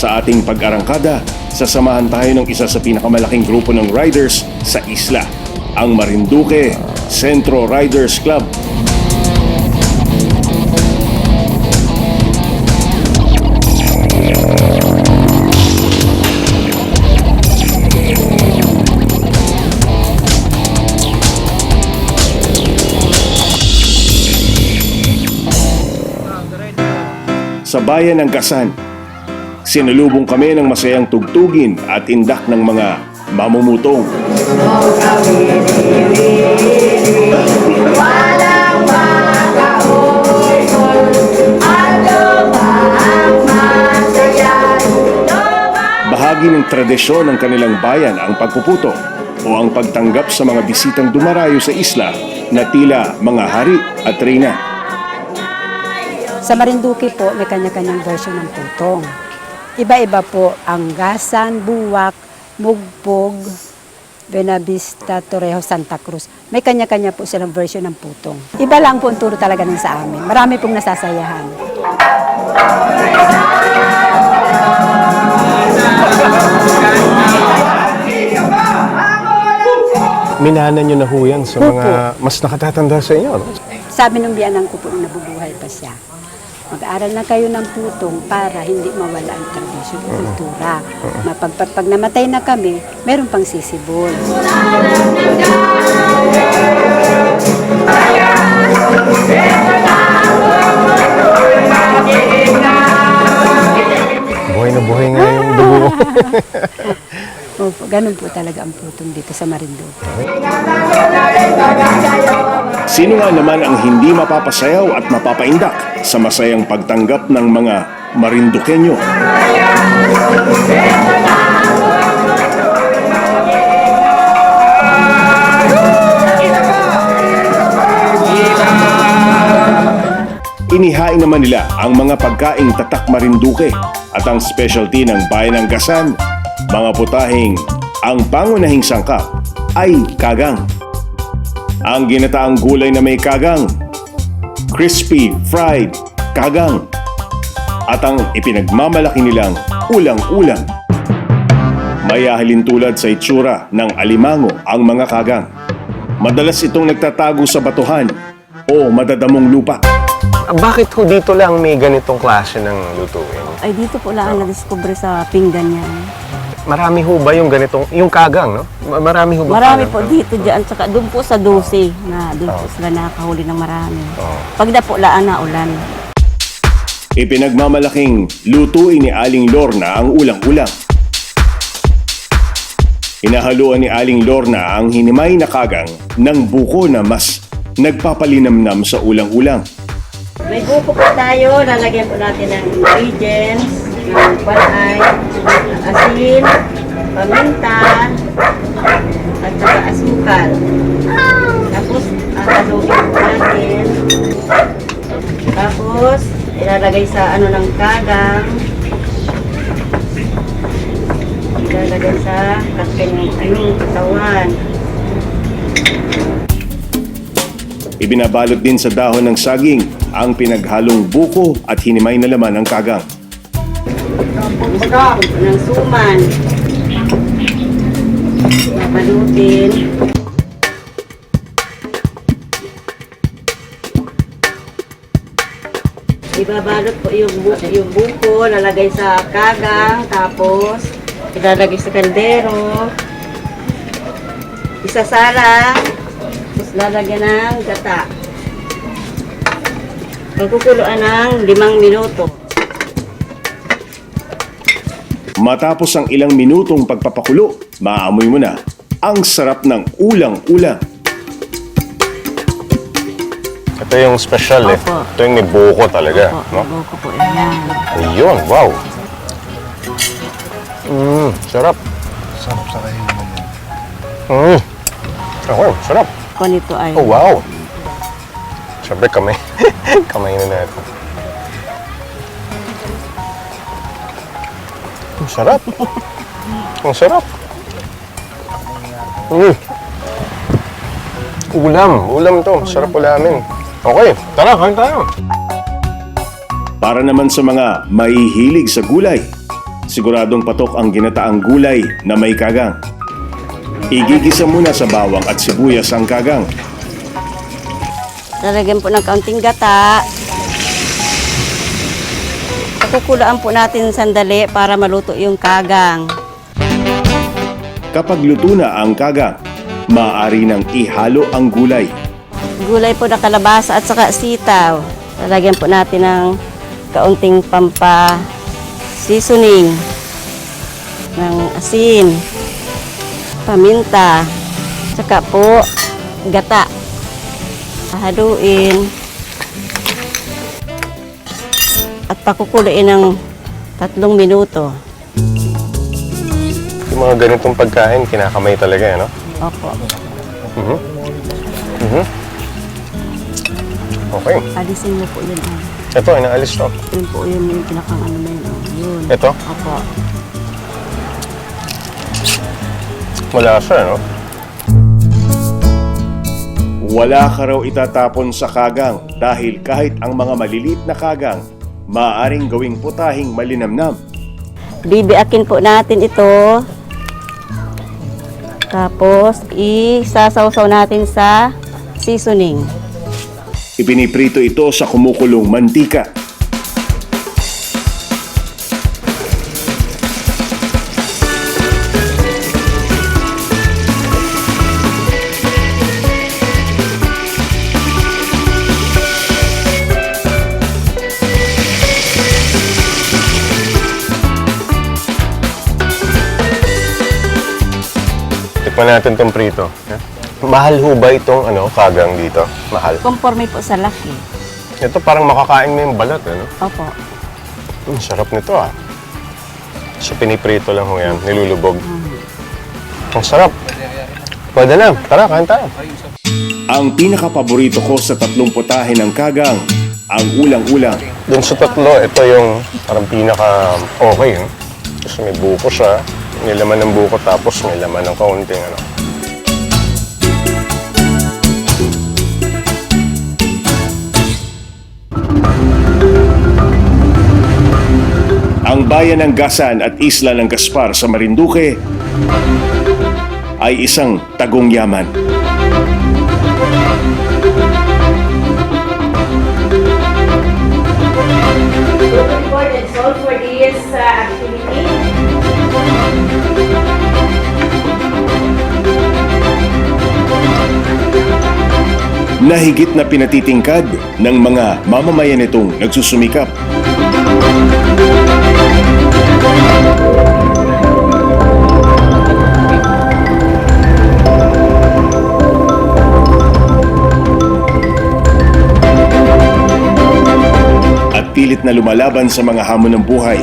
Sa ating pag-arangkada, sasamahan tayo ng isa sa pinakamalaking grupo ng riders sa isla, ang Marinduque Centro Riders Club. Sa bayan ng Gasan, sinalubong kami ng masayang tugtugin at indak ng mga mamumutong. Bahagi ng tradisyon ng kanilang bayan ang pagpuputo o ang pagtanggap sa mga bisitang dumarayo sa isla na tila mga hari at reyna. Sa Marinduque po, may kanya-kanyang version ng putong. Iba-iba po ang Gasan, Buwak, Mugpog, Benavista, Torrejo, Santa Cruz. May kanya-kanya po silang version ng putong. Iba lang po ang turo talaga ng sa amin. Marami pong nasasayahan. Minana nyo na ho yan sa mga mas nakatatanda sa inyo, no? Sabi ng biyanang ko po nung nabubuhay pa siya, mag-aaral na kayo ng putong para hindi mawala ang tradisyon o kultura. Pag namatay na kami, meron pang sisibol. Buhay na buhay nga yung dugo. Opo, ganun po talaga ang putong dito sa Marinduque. Sino nga naman ang hindi mapapasayaw at mapapaindak sa masayang pagtanggap ng mga Marinduqueño? Inihain naman nila ang mga pagkaing tatak Marinduque at ang specialty ng bayan ng Gasan, mga putahing ang pangunahing sangkap ay kagang. Ang ginataang gulay na may kagang, crispy fried kagang, at ang ipinagmamalaki nilang ulang-ulang. Mayahalin tulad sa itsura ng alimango ang mga kagang. Madalas itong nagtatago sa batuhan o madadamong lupa. Bakit ho dito lang may ganitong klase ng lutuin? Ay, dito po lang na-discover sa pinggan yan. Marami ho ba yung ganitong, yung kagang, no? Marami ho ba? Marami kagang? po dito dyan, tsaka doon po sa 12 na doon po sila nakahuli ng marami. Pag na po laan na ulan. Ipinagmamalaking lutuin ni Aling Lorna ang ulang-ulang. Hinahaluan ni Aling Lorna ang hinimay na kagang ng buko na mas nagpapalinamnam sa ulang-ulang. May buko po tayo, lalagyan po natin ng ingredients, ng palay, asin, paminta, at saka asukal. Tapos, haluin po natin. Tapos, ilalagay sa ano ng kagang. Ilalagay sa kanyang katawan. Ibinabalot din sa dahon ng saging ang pinaghalong buko at hinimay na laman ng kagang. Ng suman. Babalutin. Ibabalot po yung buko, lalagay sa kagang, tapos ilalagay sa kaldero. Isasara, tapos lalagyan ng gata. Magkukuluan ng 5 minuto. Matapos ang ilang minutong pagpapakulo, maaamoy mo na ang sarap ng ulang-ulang. Ito yung special eh. Opo. Ito yung may buko talaga, Opo, no? buko po yan. Ayun, wow. Sarap. Sarap sa kayo naman yan. Okay, sarap. Kung ito ay Oh, wow. Siyempre kamay. Kamay na natin. Ang sarap. Ang sarap. Ulam to. Sarap ulamin. Okay, tara, kain tayo. Para naman sa mga mahihilig sa gulay, Siguradong patok ang ginataang gulay na may kagang. Igigisa muna sa bawang at sibuyas ang kagang. Lalagyan po ng kaunting gata. Pakukulaan po natin sandali para maluto yung kagang. Kapag luto na ang kagang, maaari nang ihalo ang gulay. Gulay po na kalabasa at saka sitaw. Lalagyan po natin ng kaunting seasoning ng asin, paminta, saka po gata. Haluin at pakukuluin ng 3 minuto. Yung mga ganitong pagkain, kinakamay talaga, no? Opo. Okay. Alisin mo po yun. Ito, inaalis to. Yun po yun yung pinakang ano na yun. Yun. Ito? Opo. Malasa, no? Wala ka raw itatapon sa kagang dahil kahit ang mga maliliit na kagang, maaaring gawing putahing malinamnam. Bibiakin po natin ito. Tapos, isasawsaw natin sa seasoning. Ipiniprito ito sa kumukulong mantika. Tikman natin itong prito. Mahal ho ba itong kagang dito? Mahal. Conforme po sa laki. Ito parang makakain mo yung balat, ano? Opo. Sarap nito, ah. So, piniprito lang ho yan. Nilulubog. Ang sarap. Pwede na. Tara, kain tayo. Ang pinakapaborito ko sa 3 putahe ng kagang, ang ulang-ulang. Dun sa 3, ito yung parang pinaka-okay. Kasi may buko siya. May laman ng buko tapos may laman ng kaunting Ang bayan ng Gasan at isla ng Gaspar sa Marinduque ay isang tagong yaman. Looking for and sold for this activity. Na higit na pinatitingkad ng mga mamamayan nitong nagsusumikap. At pilit na lumalaban sa mga hamon ng buhay.